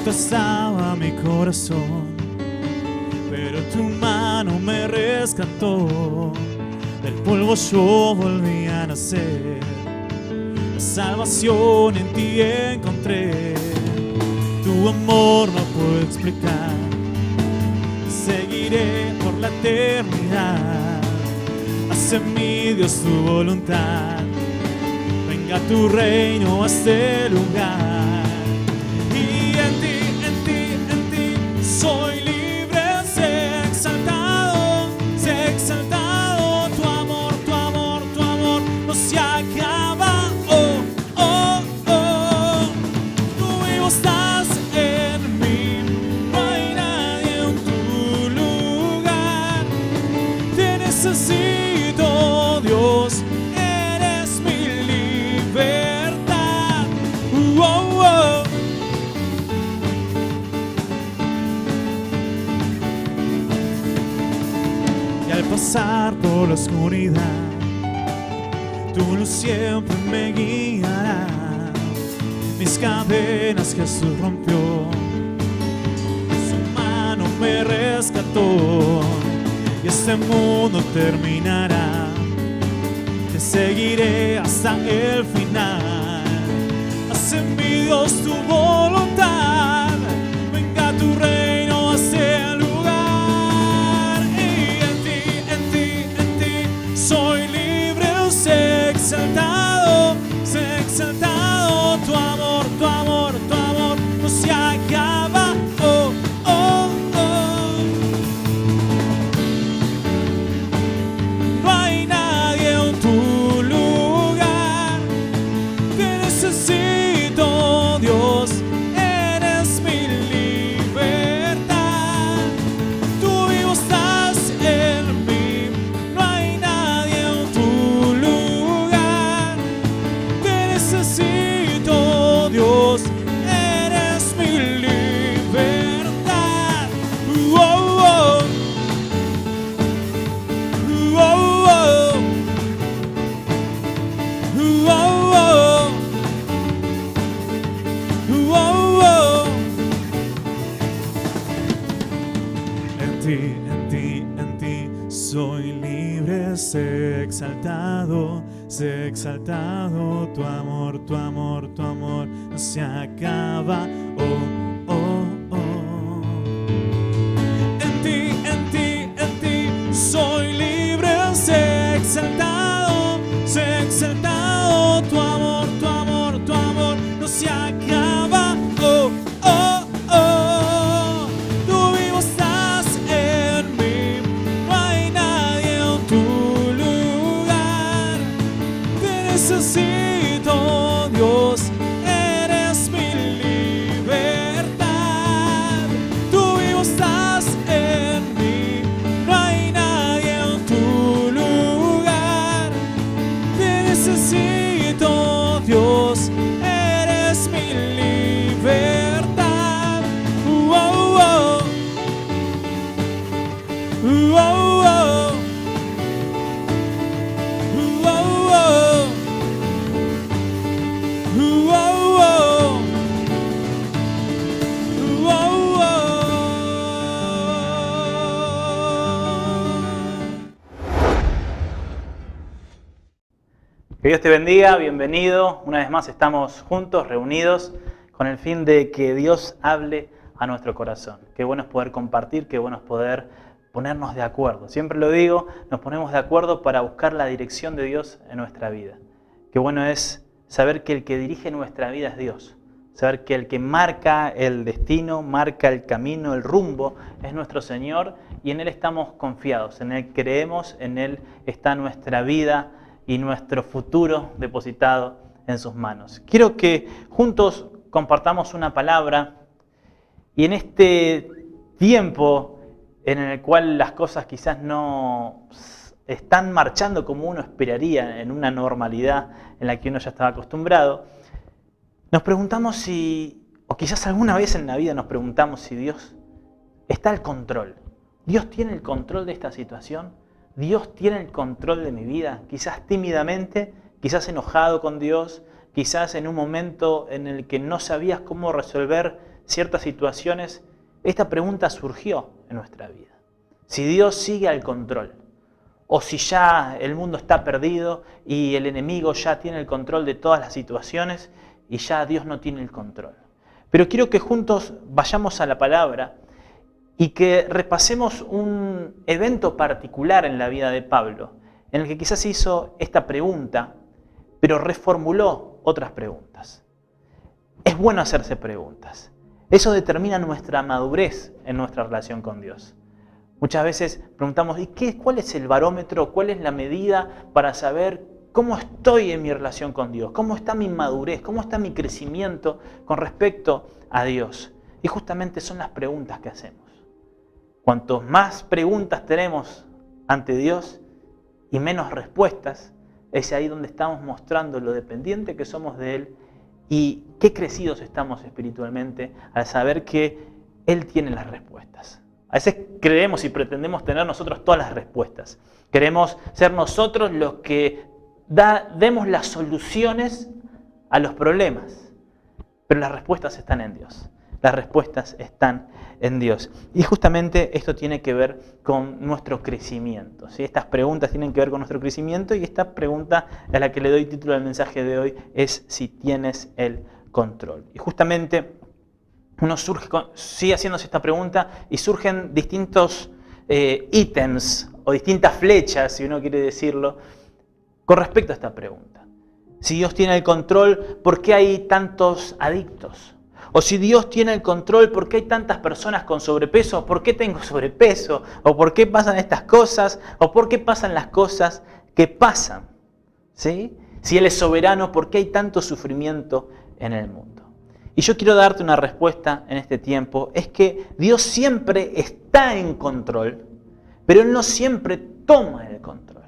estaba mi corazón, pero tu mano me rescató. Del polvo yo volví a nacer, la salvación en ti encontré. Tu amor no puedo explicar, seguiré por la eternidad. Haz en mí, Dios, tu voluntad, venga tu reino a este lugar. Y en ti soy libre, sé exaltado, tu amor no se acaba. Oh, oh, oh, tú vivo estás en mí, no hay nadie en tu lugar. Te necesito, Dios, eres mi libertad. Oh, oh. Y al pasar por la oscuridad, tu luz siempre me guiará. Mis cadenas Jesús rompió, su mano me rescató. Y este mundo terminará, te seguiré hasta el final. Haz en mí, Dios, tu voluntad, venga tu reino a este lugar. Y en ti soy libre, sé exaltado, tu amor no se acaba. Oh, oh, oh. No hay nadie en tu lugar, te necesito, Dios, eres mi libertad. Tú vivo estás en mí, no hay nadie en tu lugar. Te necesito, Dios, eres mi libertad. Oh, oh. Oh, oh. Oh, oh. Oh, oh. En ti soy libre, sé exaltado, tu amor no se acaba. Oh, oh, oh. En ti soy libre, sé exaltado, tu amor no se acaba. Oh, oh, oh. Tú vivo estás en mí, no hay nadie en tu lugar. Te necesito, Dios, eres mi libertad. Tú vivo estás en mí, no hay nadie en tu lugar. Te necesito, Dios, eres mi libertad. Oh, oh. Oh, oh. Oh, oh. Oh, oh. Que Dios te bendiga, bienvenido. Una vez más estamos juntos, reunidos, con el fin de que Dios hable a nuestro corazón. Qué bueno es poder compartir, qué bueno es poder ponernos de acuerdo. Siempre lo digo, nos ponemos de acuerdo para buscar la dirección de Dios en nuestra vida. Qué bueno es saber que el que dirige nuestra vida es Dios. Saber que el que marca el destino, marca el camino, el rumbo, es nuestro Señor y en Él estamos confiados, en Él creemos, en Él está nuestra vida y nuestro futuro depositado en sus manos. Quiero que juntos compartamos una palabra y en este tiempo en el cual las cosas quizás no están marchando como uno esperaría, en una normalidad en la que uno ya estaba acostumbrado, nos preguntamos si, o quizás alguna vez en la vida nos preguntamos si Dios está al control. ¿Dios tiene el control de esta situación? ¿Dios tiene el control de mi vida? Quizás tímidamente, quizás enojado con Dios, quizás en un momento en el que no sabías cómo resolver ciertas situaciones, esta pregunta surgió en nuestra vida. Si Dios sigue al control, o si ya el mundo está perdido y el enemigo ya tiene el control de todas las situaciones y ya Dios no tiene el control. Pero quiero que juntos vayamos a la palabra y que repasemos un evento particular en la vida de Pablo, en el que quizás hizo esta pregunta, pero reformuló otras preguntas. Es bueno hacerse preguntas. Eso determina nuestra madurez en nuestra relación con Dios. Muchas veces preguntamos, ¿cuál es el barómetro? ¿Cuál es la medida para saber cómo estoy en mi relación con Dios? ¿Cómo está mi madurez? ¿Cómo está mi crecimiento con respecto a Dios? Y justamente son las preguntas que hacemos. Cuanto más preguntas tenemos ante Dios y menos respuestas, es ahí donde estamos mostrando lo dependiente que somos de Él y qué crecidos estamos espiritualmente al saber que Él tiene las respuestas. A veces creemos y pretendemos tener nosotros todas las respuestas. Queremos ser nosotros los que demos las soluciones a los problemas. Pero las respuestas están en Dios. Las respuestas están en Dios. Y justamente esto tiene que ver con nuestro crecimiento, ¿sí? Estas preguntas tienen que ver con nuestro crecimiento y esta pregunta a la que le doy título al mensaje de hoy es si tienes el control. Y justamente uno sigue haciéndose esta pregunta y surgen distintos ítems o distintas flechas, si uno quiere decirlo, con respecto a esta pregunta. Si Dios tiene el control, ¿por qué hay tantos adictos? O si Dios tiene el control, ¿por qué hay tantas personas con sobrepeso? ¿Por qué tengo sobrepeso? ¿O por qué pasan estas cosas? ¿O por qué pasan las cosas que pasan? ¿Sí? Si Él es soberano, ¿por qué hay tanto sufrimiento en el mundo? Y yo quiero darte una respuesta en este tiempo. Es que Dios siempre está en control, pero Él no siempre toma el control.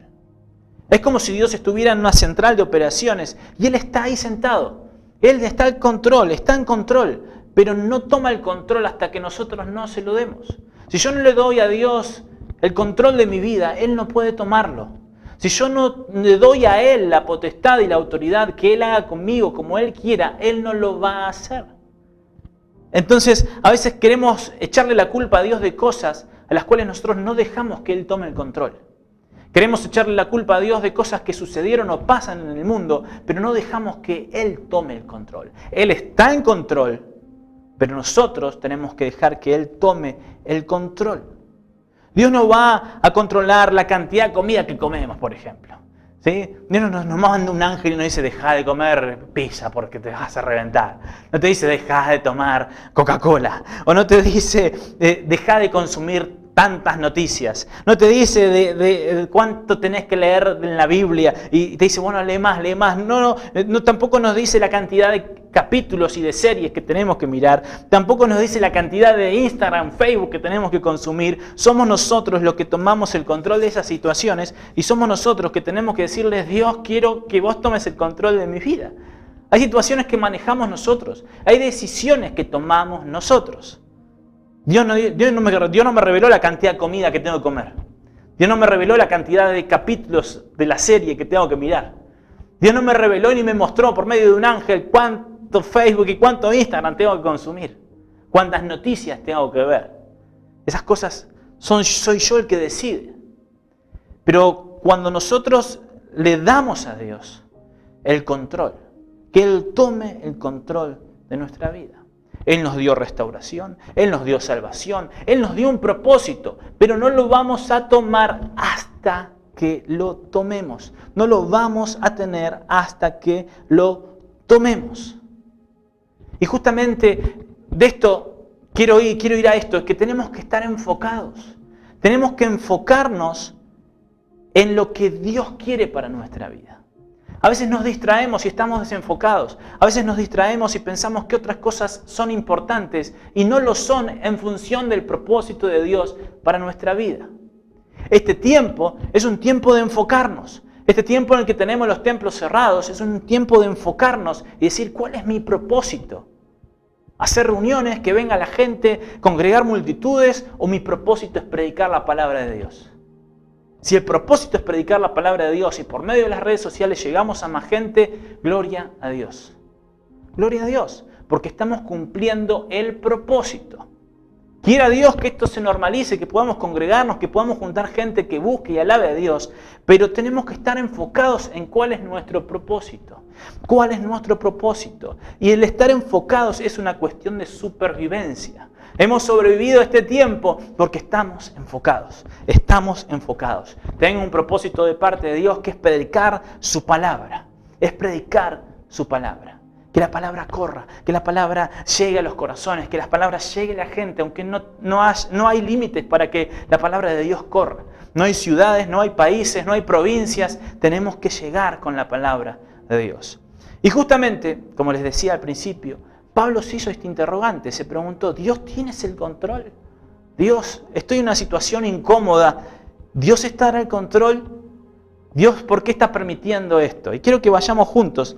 Es como si Dios estuviera en una central de operaciones y Él está ahí sentado. Él está en control, pero no toma el control hasta que nosotros no se lo demos. Si yo no le doy a Dios el control de mi vida, Él no puede tomarlo. Si yo no le doy a Él la potestad y la autoridad que Él haga conmigo como Él quiera, Él no lo va a hacer. Entonces, a veces queremos echarle la culpa a Dios de cosas a las cuales nosotros no dejamos que Él tome el control. Queremos echarle la culpa a Dios de cosas que sucedieron o pasan en el mundo, pero no dejamos que Él tome el control. Él está en control, pero nosotros tenemos que dejar que Él tome el control. Dios no va a controlar la cantidad de comida que comemos, por ejemplo. ¿Sí? Dios no nos manda un ángel y nos dice, deja de comer pizza porque te vas a reventar. No te dice, deja de tomar Coca-Cola. O no te dice, deja de consumir tantas noticias. No te dice de cuánto tenés que leer en la Biblia y te dice, bueno, lee más. No, tampoco nos dice la cantidad de capítulos y de series que tenemos que mirar. Tampoco nos dice la cantidad de Instagram, Facebook que tenemos que consumir. Somos nosotros los que tomamos el control de esas situaciones y somos nosotros que tenemos que decirles, Dios, quiero que vos tomes el control de mi vida. Hay situaciones que manejamos nosotros. Hay decisiones que tomamos nosotros. Dios no me reveló la cantidad de comida que tengo que comer. Dios no me reveló la cantidad de capítulos de la serie que tengo que mirar. Dios no me reveló ni me mostró por medio de un ángel cuánto Facebook y cuánto Instagram tengo que consumir. Cuántas noticias tengo que ver. Esas cosas soy yo el que decide. Pero cuando nosotros le damos a Dios el control, que Él tome el control de nuestra vida. Él nos dio restauración, Él nos dio salvación, Él nos dio un propósito, pero no lo vamos a tomar hasta que lo tomemos. No lo vamos a tener hasta que lo tomemos. Y justamente de esto quiero ir a esto, es que tenemos que estar enfocados. Tenemos que enfocarnos en lo que Dios quiere para nuestra vida. A veces nos distraemos y estamos desenfocados. A veces nos distraemos y pensamos que otras cosas son importantes y no lo son en función del propósito de Dios para nuestra vida. Este tiempo es un tiempo de enfocarnos. Este tiempo en el que tenemos los templos cerrados es un tiempo de enfocarnos y decir, ¿cuál es mi propósito? ¿Hacer reuniones, que venga la gente, congregar multitudes o mi propósito es predicar la palabra de Dios? Si el propósito es predicar la palabra de Dios y por medio de las redes sociales llegamos a más gente, gloria a Dios. Gloria a Dios. porque estamos cumpliendo el propósito. Quiera Dios que esto se normalice, que podamos congregarnos, que podamos juntar gente que busque y alabe a Dios, pero tenemos que estar enfocados en cuál es nuestro propósito. ¿Cuál es nuestro propósito? Y el estar enfocados es una cuestión de supervivencia. Hemos sobrevivido este tiempo porque estamos enfocados. Estamos enfocados. Tengo un propósito de parte de Dios que es predicar su palabra. Es predicar su palabra. Que la palabra corra, que la palabra llegue a los corazones, que la palabra llegue a la gente, aunque no hay límites para que la palabra de Dios corra. No hay ciudades, no hay países, no hay provincias. Tenemos que llegar con la palabra de Dios. Y justamente, como les decía al principio, Pablo se hizo este interrogante, se preguntó, ¿Dios tienes el control? Dios, estoy en una situación incómoda, ¿Dios está en el control? Dios, ¿por qué está permitiendo esto? Y quiero que vayamos juntos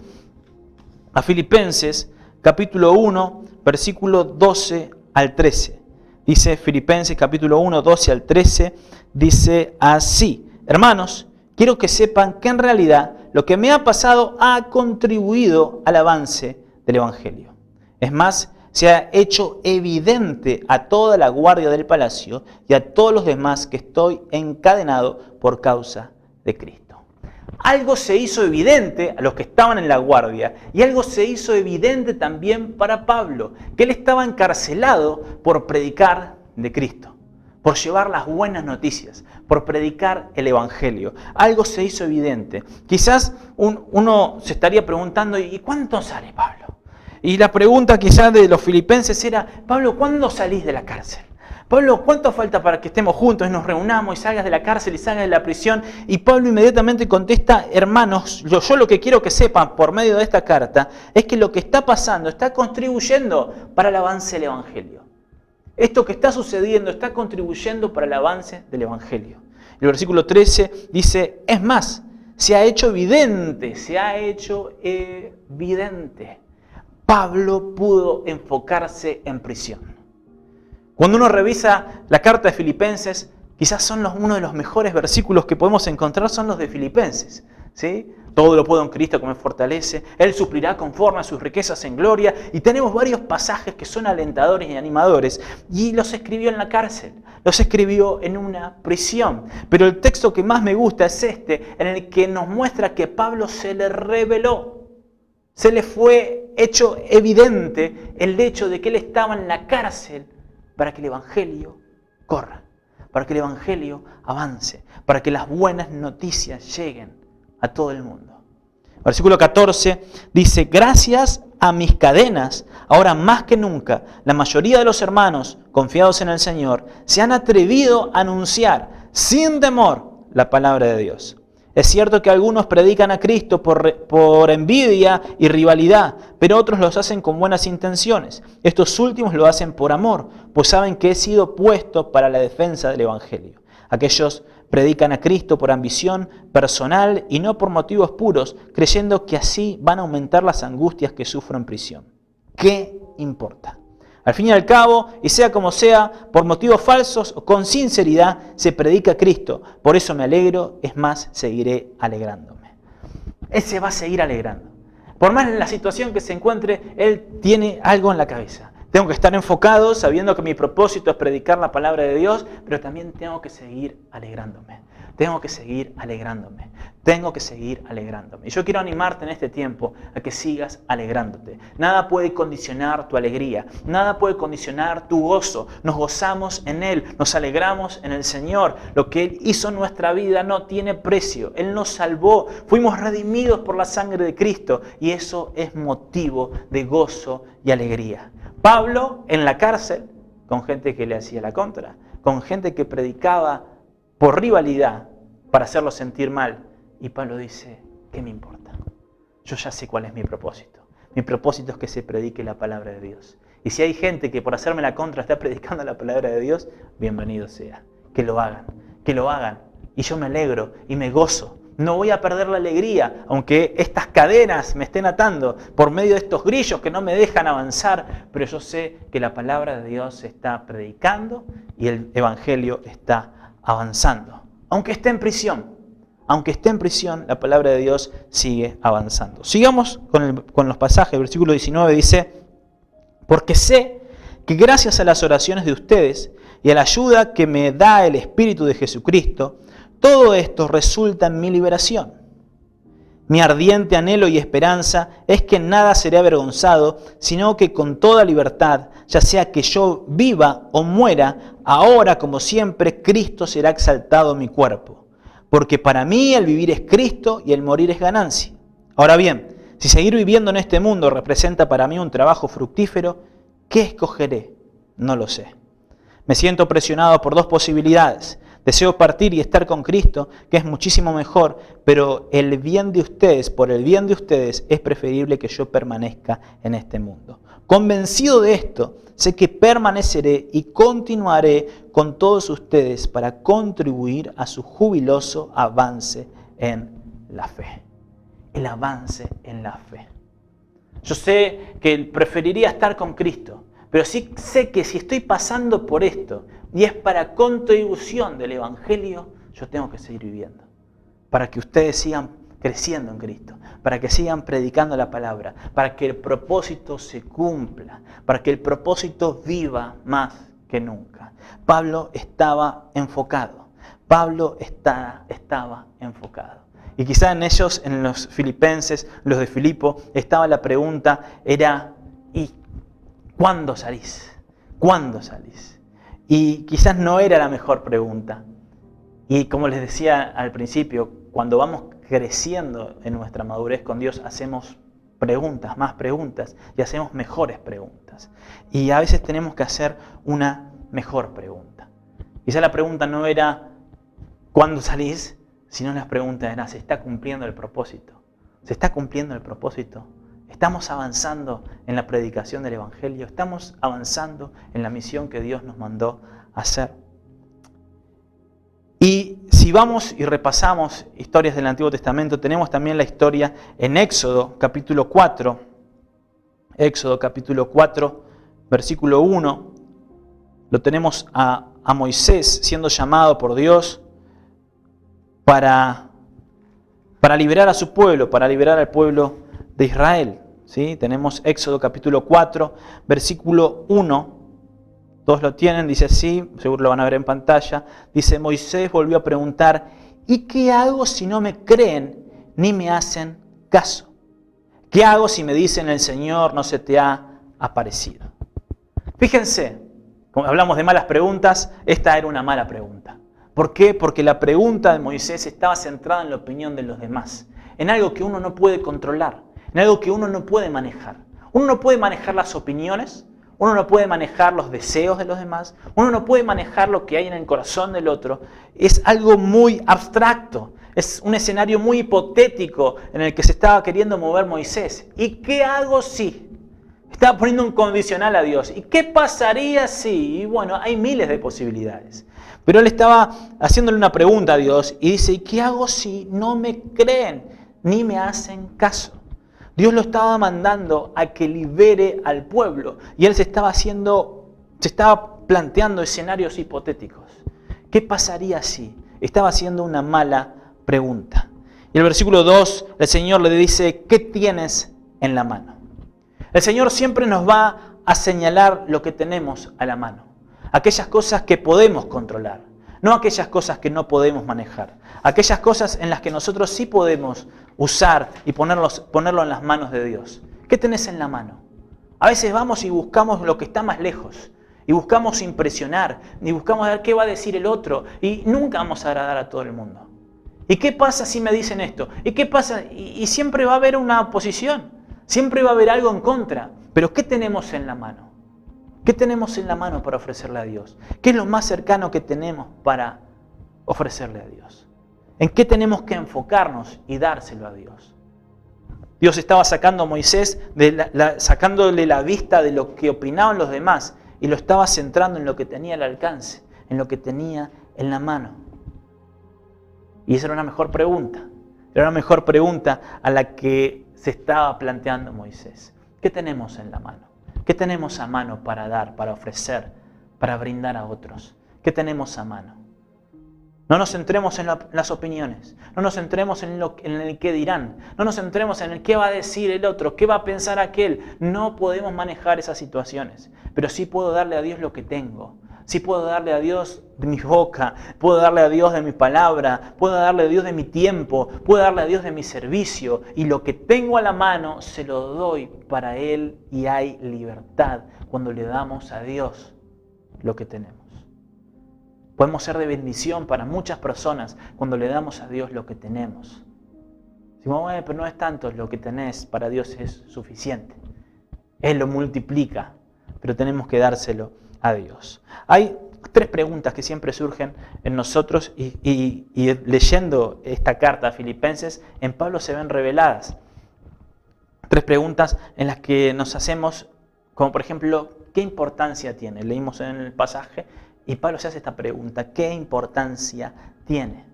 a Filipenses, capítulo 1, versículo 12 al 13. Dice Filipenses, capítulo 1, 12 al 13, dice así: hermanos, quiero que sepan que en realidad lo que me ha pasado ha contribuido al avance del Evangelio. Es más, se ha hecho evidente a toda la guardia del palacio y a todos los demás que estoy encadenado por causa de Cristo. Algo se hizo evidente a los que estaban en la guardia y algo se hizo evidente también para Pablo, que él estaba encarcelado por predicar de Cristo, por llevar las buenas noticias, por predicar el Evangelio. Algo se hizo evidente. Quizás uno se estaría preguntando, ¿y cuánto sale Pablo? Y la pregunta quizás de los filipenses era, Pablo, ¿cuándo salís de la cárcel? Pablo, ¿cuánto falta para que estemos juntos y nos reunamos y salgas de la cárcel y salgas de la prisión? Y Pablo inmediatamente contesta, hermanos, yo lo que quiero que sepan por medio de esta carta es que lo que está pasando está contribuyendo para el avance del Evangelio. Esto que está sucediendo está contribuyendo para el avance del Evangelio. El versículo 13 dice, es más, se ha hecho evidente. Pablo pudo enfocarse en prisión. Cuando uno revisa la carta de Filipenses, quizás son uno de los mejores versículos que podemos encontrar, son los de Filipenses. ¿Sí? Todo lo puedo en Cristo que me fortalece, Él suplirá conforme a sus riquezas en gloria. Y tenemos varios pasajes que son alentadores y animadores. Y los escribió en la cárcel, los escribió en una prisión. Pero el texto que más me gusta es este, en el que nos muestra que Pablo se le reveló. Se le fue hecho evidente el hecho de que él estaba en la cárcel para que el Evangelio corra, para que el Evangelio avance, para que las buenas noticias lleguen a todo el mundo. Versículo 14 dice, gracias a mis cadenas, ahora más que nunca, la mayoría de los hermanos confiados en el Señor se han atrevido a anunciar sin temor la palabra de Dios. Es cierto que algunos predican a Cristo por envidia y rivalidad, pero otros los hacen con buenas intenciones. Estos últimos lo hacen por amor, pues saben que he sido puesto para la defensa del Evangelio. Aquellos predican a Cristo por ambición personal y no por motivos puros, creyendo que así van a aumentar las angustias que sufro en prisión. ¿Qué importa? Al fin y al cabo, y sea como sea, por motivos falsos o con sinceridad, se predica a Cristo. Por eso me alegro, es más, seguiré alegrándome. Él se va a seguir alegrando. Por más en la situación que se encuentre, él tiene algo en la cabeza. Tengo que estar enfocado, sabiendo que mi propósito es predicar la palabra de Dios, pero también tengo que seguir alegrándome. Tengo que seguir alegrándome. Tengo que seguir alegrándome. Y yo quiero animarte en este tiempo a que sigas alegrándote. Nada puede condicionar tu alegría. Nada puede condicionar tu gozo. Nos gozamos en Él. Nos alegramos en el Señor. Lo que Él hizo en nuestra vida no tiene precio. Él nos salvó. Fuimos redimidos por la sangre de Cristo. Y eso es motivo de gozo y alegría. Pablo en la cárcel, con gente que le hacía la contra, con gente que predicaba por rivalidad para hacerlo sentir mal. Y Pablo dice, ¿qué me importa? Yo ya sé cuál es mi propósito. Mi propósito es que se predique la palabra de Dios. Y si hay gente que por hacerme la contra está predicando la palabra de Dios, bienvenido sea. Que lo hagan, que lo hagan. Y yo me alegro y me gozo. No voy a perder la alegría, aunque estas cadenas me estén atando por medio de estos grillos que no me dejan avanzar, pero yo sé que la palabra de Dios se está predicando y el Evangelio está avanzando. Aunque esté en prisión, la palabra de Dios sigue avanzando. Sigamos con los pasajes. El versículo 19 dice, Porque sé que gracias a las oraciones de ustedes y a la ayuda que me da el Espíritu de Jesucristo, todo esto resulta en mi liberación. Mi ardiente anhelo y esperanza es que nada seré avergonzado, sino que con toda libertad, ya sea que yo viva o muera, ahora como siempre, Cristo será exaltado en mi cuerpo. Porque para mí el vivir es Cristo y el morir es ganancia. Ahora bien, si seguir viviendo en este mundo representa para mí un trabajo fructífero, ¿qué escogeré? No lo sé. Me siento presionado por dos posibilidades. Deseo partir y estar con Cristo, que es muchísimo mejor, pero el bien de ustedes, por el bien de ustedes, es preferible que yo permanezca en este mundo. Convencido de esto, sé que permaneceré y continuaré con todos ustedes para contribuir a su jubiloso avance en la fe. El avance en la fe. Yo sé que preferiría estar con Cristo, pero sí sé que si estoy pasando por esto y es para contribución del Evangelio, yo tengo que seguir viviendo. Para que ustedes sigan creciendo en Cristo, para que sigan predicando la palabra, para que el propósito se cumpla, para que el propósito viva más que nunca. Pablo estaba enfocado. Pablo estaba enfocado. Y quizá en ellos, en los filipenses, los de Filipo, estaba la pregunta, era, ¿y cuándo salís? ¿Cuándo salís? Y quizás no era la mejor pregunta. Y como les decía al principio, cuando vamos creciendo en nuestra madurez con Dios, hacemos preguntas, más preguntas, y hacemos mejores preguntas. Y a veces tenemos que hacer una mejor pregunta. Quizá la pregunta no era, ¿cuándo salís? Sino la pregunta era, ¿se está cumpliendo el propósito? ¿Se está cumpliendo el propósito? ¿Estamos avanzando en la predicación del Evangelio? ¿Estamos avanzando en la misión que Dios nos mandó a hacer? Y si vamos y repasamos historias del Antiguo Testamento, tenemos también la historia en Éxodo capítulo 4. Éxodo capítulo 4, versículo 1. Lo tenemos a Moisés siendo llamado por Dios para liberar a su pueblo, para liberar al pueblo de Israel. ¿Sí? Tenemos Éxodo capítulo 4, versículo 1. Todos lo tienen, dice así, seguro lo van a ver en pantalla. Dice, Moisés volvió a preguntar, ¿y qué hago si no me creen ni me hacen caso? ¿Qué hago si me dicen el Señor no se te ha aparecido? Fíjense, como hablamos de malas preguntas, esta era una mala pregunta. ¿Por qué? Porque la pregunta de Moisés estaba centrada en la opinión de los demás, en algo que uno no puede controlar, en algo que uno no puede manejar. Uno no puede manejar las opiniones, uno no puede manejar los deseos de los demás, uno no puede manejar lo que hay en el corazón del otro. Es algo muy abstracto, es un escenario muy hipotético en el que se estaba queriendo mover Moisés. ¿Y qué hago si? Estaba poniendo un condicional a Dios. ¿Y qué pasaría si? Y bueno, hay miles de posibilidades. Pero él estaba haciéndole una pregunta a Dios y dice, ¿y qué hago si no me creen ni me hacen caso? Dios lo estaba mandando a que libere al pueblo y él se estaba planteando escenarios hipotéticos. ¿Qué pasaría si? Estaba haciendo una mala pregunta. Y el versículo 2, el Señor le dice, ¿qué tienes en la mano? El Señor siempre nos va a señalar lo que tenemos a la mano. Aquellas cosas que podemos controlar, no aquellas cosas que no podemos manejar. Aquellas cosas en las que nosotros sí podemos usar y ponerlo en las manos de Dios. ¿Qué tenés en la mano? A veces vamos y buscamos lo que está más lejos. Y buscamos impresionar. Y buscamos ver qué va a decir el otro. Y nunca vamos a agradar a todo el mundo. ¿Y qué pasa si me dicen esto? ¿Y qué pasa? Y siempre va a haber una oposición. Siempre va a haber algo en contra. Pero ¿qué tenemos en la mano? ¿Qué tenemos en la mano para ofrecerle a Dios? ¿Qué es lo más cercano que tenemos para ofrecerle a Dios? ¿En qué tenemos que enfocarnos y dárselo a Dios? Dios estaba sacando a Moisés, sacándole la vista de lo que opinaban los demás y lo estaba centrando en lo que tenía al alcance, en lo que tenía en la mano. Y esa era una mejor pregunta. Era una mejor pregunta a la que se estaba planteando Moisés. ¿Qué tenemos en la mano? ¿Qué tenemos a mano para dar, para ofrecer, para brindar a otros? ¿Qué tenemos a mano? No nos centremos en las opiniones, no nos centremos en el qué dirán, no nos centremos en el qué va a decir el otro, qué va a pensar aquel. No podemos manejar esas situaciones, pero sí puedo darle a Dios lo que tengo. Sí puedo darle a Dios de mi boca, puedo darle a Dios de mi palabra, puedo darle a Dios de mi tiempo, puedo darle a Dios de mi servicio. Y lo que tengo a la mano se lo doy para Él y hay libertad cuando le damos a Dios lo que tenemos. Podemos ser de bendición para muchas personas cuando le damos a Dios lo que tenemos. Decimos, bueno, pero no es tanto lo que tenés, para Dios es suficiente. Él lo multiplica, pero tenemos que dárselo a Dios. Hay 3 preguntas que siempre surgen en nosotros y leyendo esta carta a Filipenses, en Pablo se ven reveladas. 3 preguntas en las que nos hacemos, como por ejemplo, ¿qué importancia tiene? Leímos en el pasaje y Pablo se hace esta pregunta, ¿qué importancia tiene?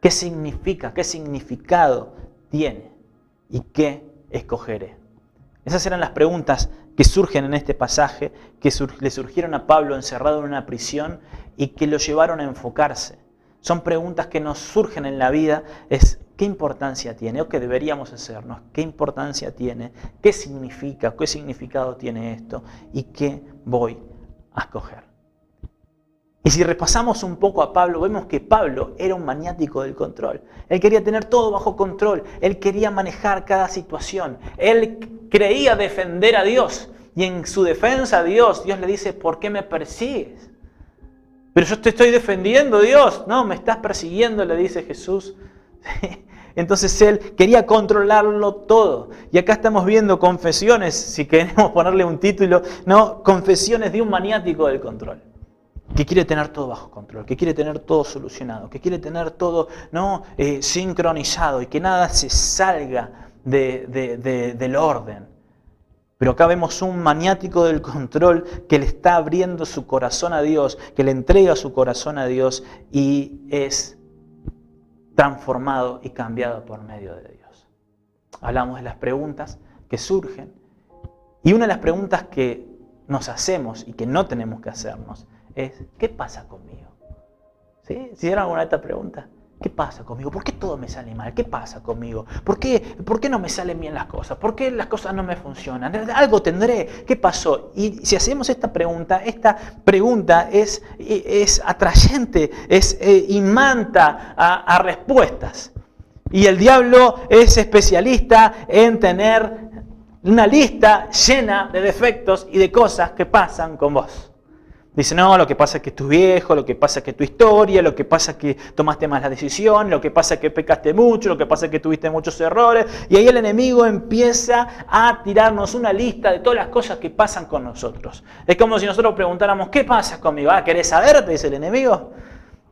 ¿Qué significa? ¿Qué significado tiene? ¿Y qué escogeré? Esas eran las preguntas que surgen en este pasaje, que le surgieron a Pablo encerrado en una prisión y que lo llevaron a enfocarse. Son preguntas que nos surgen en la vida, es ¿qué importancia tiene? O que deberíamos hacernos, ¿qué importancia tiene? ¿Qué significa? ¿Qué significado tiene esto? ¿Y qué voy a escoger? Y si repasamos un poco a Pablo, vemos que Pablo era un maniático del control. Él quería tener todo bajo control. Él quería manejar cada situación. Él creía defender a Dios. Y en su defensa a Dios le dice, ¿por qué me persigues? Pero yo te estoy defendiendo, Dios. No, me estás persiguiendo, le dice Jesús. Entonces él quería controlarlo todo. Y acá estamos viendo confesiones, si queremos ponerle un título, ¿no? Confesiones de un maniático del control. Que quiere tener todo bajo control, que quiere tener todo solucionado, que quiere tener todo sincronizado y que nada se salga del orden. Pero acá vemos un maniático del control que le está abriendo su corazón a Dios, que le entrega su corazón a Dios y es transformado y cambiado por medio de Dios. Hablamos de las preguntas que surgen y una de las preguntas que nos hacemos y que no tenemos que hacernos es, ¿qué pasa conmigo? ¿Sí? ¿Se hicieron alguna de estas preguntas? ¿Qué pasa conmigo? ¿Por qué todo me sale mal? ¿Qué pasa conmigo? ¿Por qué no me salen bien las cosas? ¿Por qué las cosas no me funcionan? ¿Algo tendré? ¿Qué pasó? Y si hacemos esta pregunta es atrayente, imanta a respuestas. Y el diablo es especialista en tener una lista llena de defectos y de cosas que pasan con vos. Dice, no, lo que pasa es que tu viejo, lo que pasa es que tu historia, lo que pasa es que tomaste malas decisiones, lo que pasa es que pecaste mucho, lo que pasa es que tuviste muchos errores. Y ahí el enemigo empieza a tirarnos una lista de todas las cosas que pasan con nosotros. Es como si nosotros preguntáramos, ¿qué pasa conmigo? ¿Querés saber? Te dice el enemigo.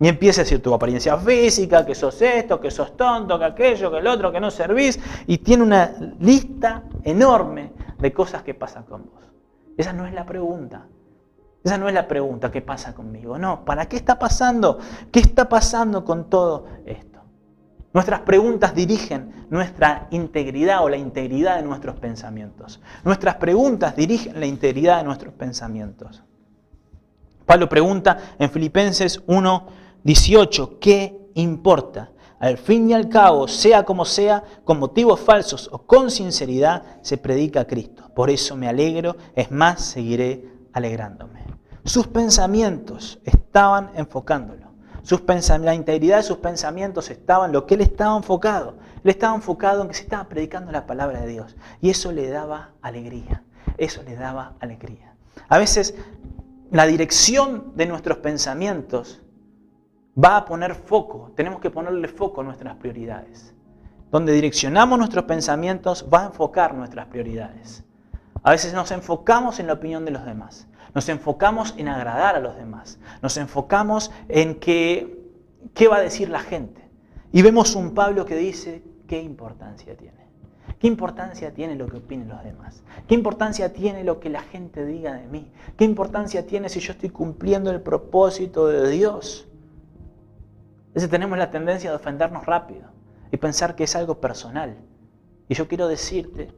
Y empieza a decir tu apariencia física, que sos esto, que sos tonto, que aquello, que el otro, que no servís. Y tiene una lista enorme de cosas que pasan con vos. Esa no es la pregunta. Esa no es la pregunta, ¿qué pasa conmigo? No, ¿para qué está pasando? ¿Qué está pasando con todo esto? Nuestras preguntas dirigen nuestra integridad o la integridad de nuestros pensamientos. Nuestras preguntas dirigen la integridad de nuestros pensamientos. Pablo pregunta en Filipenses 1:18, ¿qué importa? Al fin y al cabo, sea como sea, con motivos falsos o con sinceridad, se predica a Cristo. Por eso me alegro, es más, seguiré alegrándome. Sus pensamientos estaban enfocándolo. La integridad de sus pensamientos estaba en lo que él estaba enfocado. Él estaba enfocado en que se estaba predicando la palabra de Dios. Y eso le daba alegría. Eso le daba alegría. A veces la dirección de nuestros pensamientos va a poner foco. Tenemos que ponerle foco a nuestras prioridades. Donde direccionamos nuestros pensamientos va a enfocar nuestras prioridades. A veces nos enfocamos en la opinión de los demás. Nos enfocamos en agradar a los demás. Nos enfocamos en qué va a decir la gente. Y vemos un Pablo que dice, ¿qué importancia tiene? ¿Qué importancia tiene lo que opinen los demás? ¿Qué importancia tiene lo que la gente diga de mí? ¿Qué importancia tiene si yo estoy cumpliendo el propósito de Dios? A veces tenemos la tendencia de ofendernos rápido y pensar que es algo personal. Y yo quiero decirte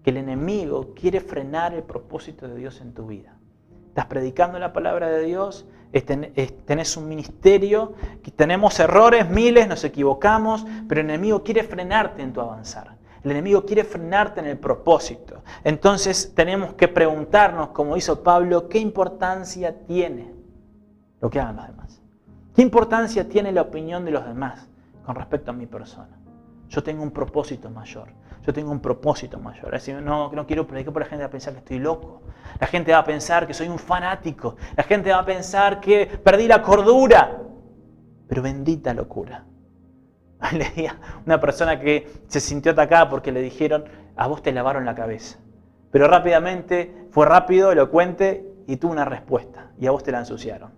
que el enemigo quiere frenar el propósito de Dios en tu vida. ¿Estás predicando la palabra de Dios? ¿Tenés un ministerio? Tenemos errores, miles, nos equivocamos, pero el enemigo quiere frenarte en tu avanzar. El enemigo quiere frenarte en el propósito. Entonces tenemos que preguntarnos, como hizo Pablo, ¿qué importancia tiene lo que hagan los demás? ¿Qué importancia tiene la opinión de los demás con respecto a mi persona? Yo tengo un propósito mayor. Yo tengo un propósito mayor. Es decir, no quiero predicar por la gente va a pensar que estoy loco. La gente va a pensar que soy un fanático. La gente va a pensar que perdí la cordura. Pero bendita locura. Leía una persona que se sintió atacada porque le dijeron, a vos te lavaron la cabeza. Pero rápidamente, fue rápido, elocuente y tuvo una respuesta. Y a vos te la ensuciaron.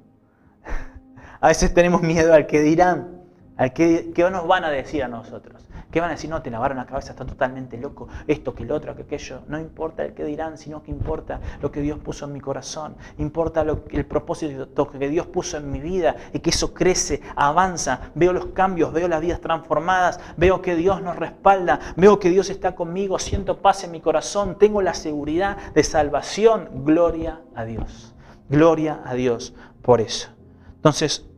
A veces tenemos miedo al que dirán, al que nos van a decir a nosotros. ¿Qué van a decir? No, te lavaron la cabeza, está totalmente loco. Esto, que el otro, que aquello. No importa el que dirán, sino que importa lo que Dios puso en mi corazón. Importa el propósito que Dios puso en mi vida y que eso crece, avanza. Veo los cambios, veo las vidas transformadas, veo que Dios nos respalda, veo que Dios está conmigo, siento paz en mi corazón, tengo la seguridad de salvación. Gloria a Dios. Gloria a Dios por eso. Entonces,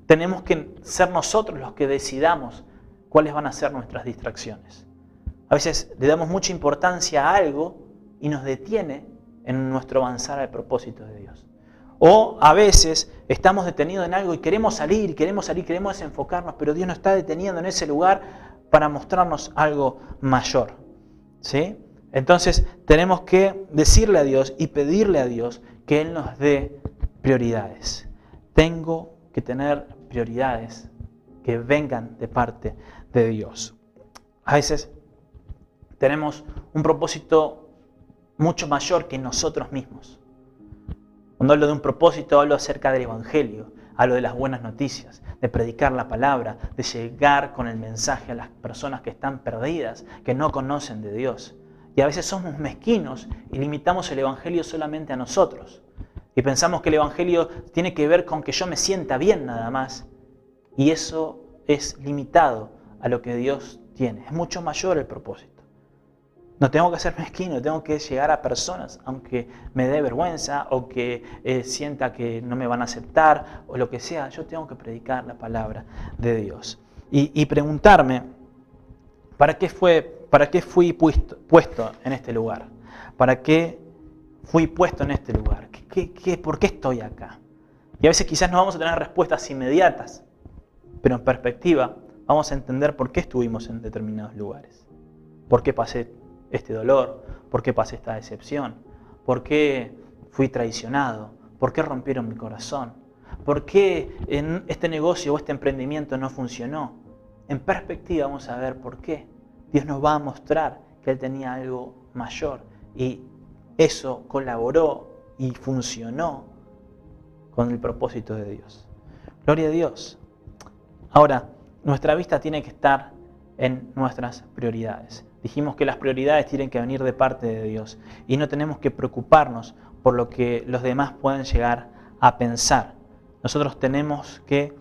tenemos que ser nosotros los que decidamos cuáles van a ser nuestras distracciones. A veces le damos mucha importancia a algo y nos detiene en nuestro avanzar al propósito de Dios. O a veces estamos detenidos en algo y queremos salir, queremos desenfocarnos, pero Dios nos está deteniendo en ese lugar para mostrarnos algo mayor. ¿Sí? Entonces tenemos que decirle a Dios y pedirle a Dios que Él nos dé prioridades. Tengo que tener prioridades que vengan de parte de Dios. A veces tenemos un propósito mucho mayor que nosotros mismos. Cuando hablo de un propósito, hablo acerca del Evangelio, hablo de las buenas noticias, de predicar la palabra, de llegar con el mensaje a las personas que están perdidas, que no conocen de Dios. Y a veces somos mezquinos y limitamos el Evangelio solamente a nosotros. Y pensamos que el Evangelio tiene que ver con que yo me sienta bien nada más. Y eso es limitado a lo que Dios tiene. Es mucho mayor el propósito. No tengo que ser mezquino, tengo que llegar a personas, aunque me dé vergüenza o que sienta que no me van a aceptar o lo que sea. Yo tengo que predicar la palabra de Dios. Y preguntarme, ¿para qué fui puesto en este lugar? ¿Para qué fui puesto en este lugar? ¿Por qué estoy acá? Y a veces quizás no vamos a tener respuestas inmediatas, pero en perspectiva vamos a entender por qué estuvimos en determinados lugares. ¿Por qué pasé este dolor? ¿Por qué pasé esta decepción? ¿Por qué fui traicionado? ¿Por qué rompieron mi corazón? ¿Por qué en este negocio o este emprendimiento no funcionó? En perspectiva vamos a ver por qué. Dios nos va a mostrar que Él tenía algo mayor y eso colaboró y funcionó con el propósito de Dios. Gloria a Dios. Ahora, nuestra vista tiene que estar en nuestras prioridades. Dijimos que las prioridades tienen que venir de parte de Dios y no tenemos que preocuparnos por lo que los demás puedan llegar a pensar. Nosotros tenemos que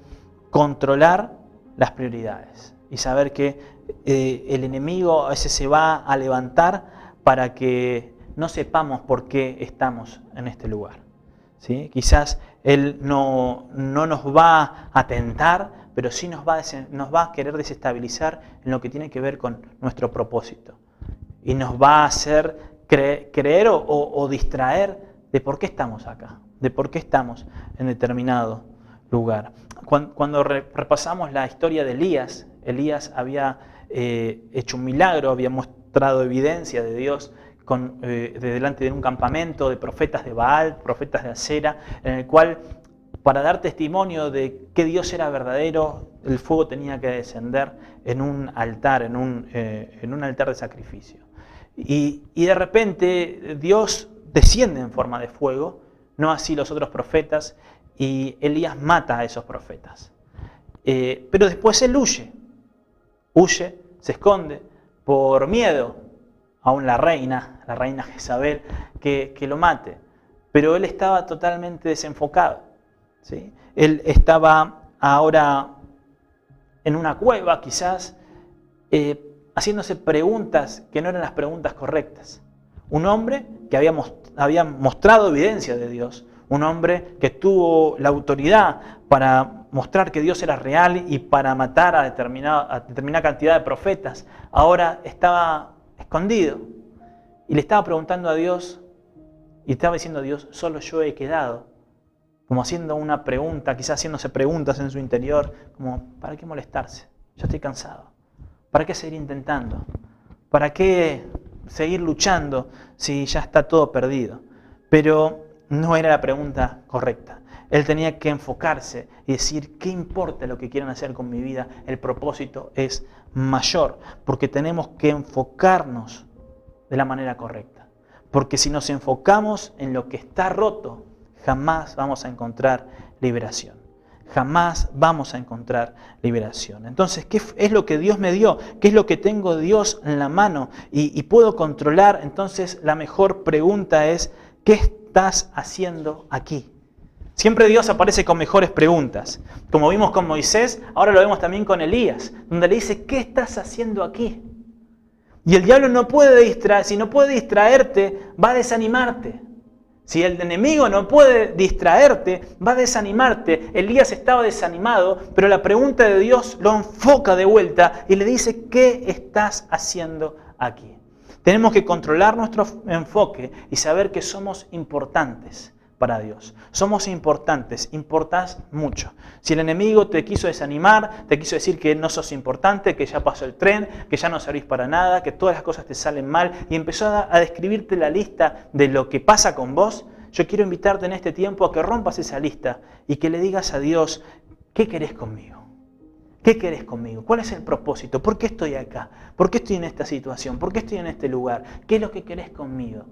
controlar las prioridades y saber que el enemigo a veces se va a levantar para que no sepamos por qué estamos en este lugar. ¿Sí? Quizás Él no nos va a tentar, pero sí nos va a querer desestabilizar en lo que tiene que ver con nuestro propósito. Y nos va a hacer creer o distraer de por qué estamos acá, de por qué estamos en determinado lugar. Cuando repasamos la historia de Elías, Elías había hecho un milagro, había mostrado evidencia de Dios de delante de un campamento de profetas de Baal, profetas de Acera, en el cual, para dar testimonio de que Dios era verdadero, el fuego tenía que descender en un altar, en un altar de sacrificio. Y de repente Dios desciende en forma de fuego, no así los otros profetas, y Elías mata a esos profetas. Pero después él huye, se esconde por miedo, aún la reina Jezabel, que lo mate. Pero él estaba totalmente desenfocado. ¿Sí? Él estaba ahora en una cueva, quizás, haciéndose preguntas que no eran las preguntas correctas. Un hombre que había mostrado evidencia de Dios, un hombre que tuvo la autoridad para mostrar que Dios era real y para matar a determinada cantidad de profetas, ahora estaba escondido y le estaba preguntando a Dios y estaba diciendo a Dios, solo yo he quedado, como haciendo una pregunta, quizás haciéndose preguntas en su interior, como, ¿para qué molestarse? Yo estoy cansado. ¿Para qué seguir intentando? ¿Para qué seguir luchando si ya está todo perdido? Pero no era la pregunta correcta. Él tenía que enfocarse y decir, ¿qué importa lo que quieran hacer con mi vida? El propósito es mayor, porque tenemos que enfocarnos de la manera correcta. Porque si nos enfocamos en lo que está roto, jamás vamos a encontrar liberación. Jamás vamos a encontrar liberación. Entonces, ¿qué es lo que Dios me dio? ¿Qué es lo que tengo Dios en la mano? Y puedo controlar. Entonces, la mejor pregunta es, ¿qué estás haciendo aquí? Siempre Dios aparece con mejores preguntas. Como vimos con Moisés, ahora lo vemos también con Elías, donde le dice, ¿qué estás haciendo aquí? Y el diablo no puede distraer, si no puede distraerte, va a desanimarte. Si el enemigo no puede distraerte, va a desanimarte. Elías estaba desanimado, pero la pregunta de Dios lo enfoca de vuelta y le dice, ¿qué estás haciendo aquí? Tenemos que controlar nuestro enfoque y saber que somos importantes para Dios. Somos importantes, importás mucho. Si el enemigo te quiso desanimar, te quiso decir que no sos importante, que ya pasó el tren, que ya no servís para nada, que todas las cosas te salen mal y empezó a describirte la lista de lo que pasa con vos, yo quiero invitarte en este tiempo a que rompas esa lista y que le digas a Dios, ¿qué querés conmigo? ¿Qué querés conmigo? ¿Cuál es el propósito? ¿Por qué estoy acá? ¿Por qué estoy en esta situación? ¿Por qué estoy en este lugar? ¿Qué es lo que querés conmigo?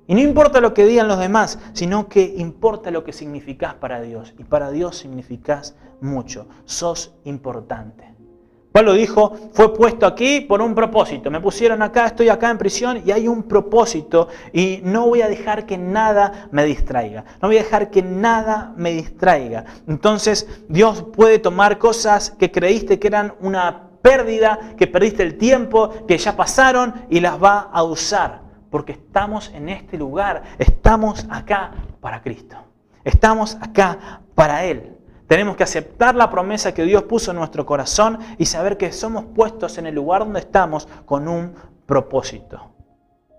Y no importa lo que digan los demás, sino que importa lo que significás para Dios. Y para Dios significás mucho. Sos importante. Pablo dijo, fue puesto aquí por un propósito. Me pusieron acá, estoy acá en prisión y hay un propósito. Y no voy a dejar que nada me distraiga. No voy a dejar que nada me distraiga. Entonces Dios puede tomar cosas que creíste que eran una pérdida, que perdiste el tiempo, que ya pasaron y las va a usar. Porque estamos en este lugar, estamos acá para Cristo. Estamos acá para Él. Tenemos que aceptar la promesa que Dios puso en nuestro corazón y saber que somos puestos en el lugar donde estamos con un propósito.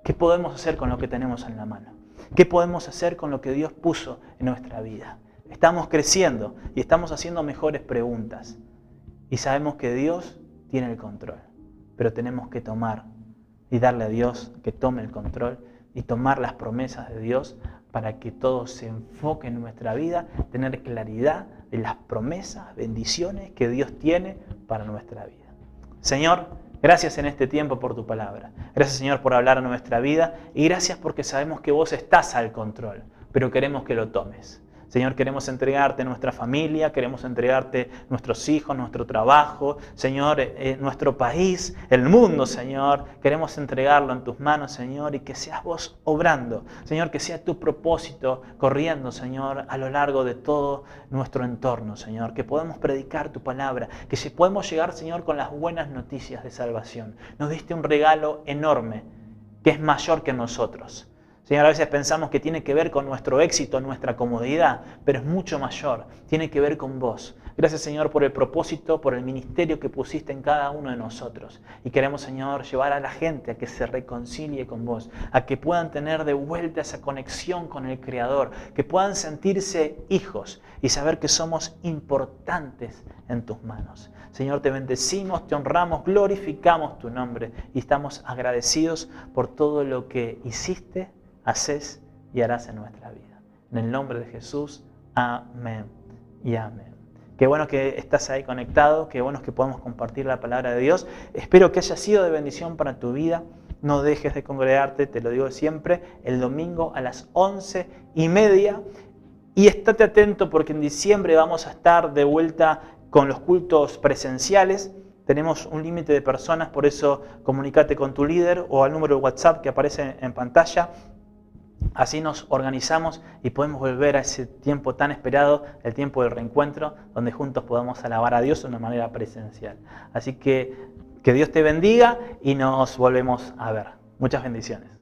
¿Qué podemos hacer con lo que tenemos en la mano? ¿Qué podemos hacer con lo que Dios puso en nuestra vida? Estamos creciendo y estamos haciendo mejores preguntas. Y sabemos que Dios tiene el control, pero tenemos que tomar y darle a Dios que tome el control y tomar las promesas de Dios para que todo se enfoque en nuestra vida, tener claridad de las promesas, bendiciones que Dios tiene para nuestra vida. Señor, gracias en este tiempo por tu palabra. Gracias, Señor, por hablar a nuestra vida y gracias porque sabemos que vos estás al control, pero queremos que lo tomes. Señor, queremos entregarte nuestra familia, queremos entregarte nuestros hijos, nuestro trabajo, Señor, nuestro país, el mundo, Señor. Queremos entregarlo en tus manos, Señor, y que seas vos obrando. Señor, que sea tu propósito corriendo, Señor, a lo largo de todo nuestro entorno, Señor. Que podamos predicar tu palabra, que podemos llegar, Señor, con las buenas noticias de salvación. Nos diste un regalo enorme, que es mayor que nosotros. Señor, a veces pensamos que tiene que ver con nuestro éxito, nuestra comodidad, pero es mucho mayor, tiene que ver con vos. Gracias, Señor, por el propósito, por el ministerio que pusiste en cada uno de nosotros. Y queremos, Señor, llevar a la gente a que se reconcilie con vos, a que puedan tener de vuelta esa conexión con el Creador, que puedan sentirse hijos y saber que somos importantes en tus manos. Señor, te bendecimos, te honramos, glorificamos tu nombre y estamos agradecidos por todo lo que hiciste, haces y harás en nuestra vida. En el nombre de Jesús, amén y amén. Qué bueno que estás ahí conectado, qué bueno que podemos compartir la palabra de Dios. Espero que haya sido de bendición para tu vida. No dejes de congregarte, te lo digo siempre, el domingo a las 11:30. Y estate atento porque en diciembre vamos a estar de vuelta con los cultos presenciales. Tenemos un límite de personas, por eso comunícate con tu líder o al número de WhatsApp que aparece en pantalla. Así nos organizamos y podemos volver a ese tiempo tan esperado, el tiempo del reencuentro, donde juntos podamos alabar a Dios de una manera presencial. Así que Dios te bendiga y nos volvemos a ver. Muchas bendiciones.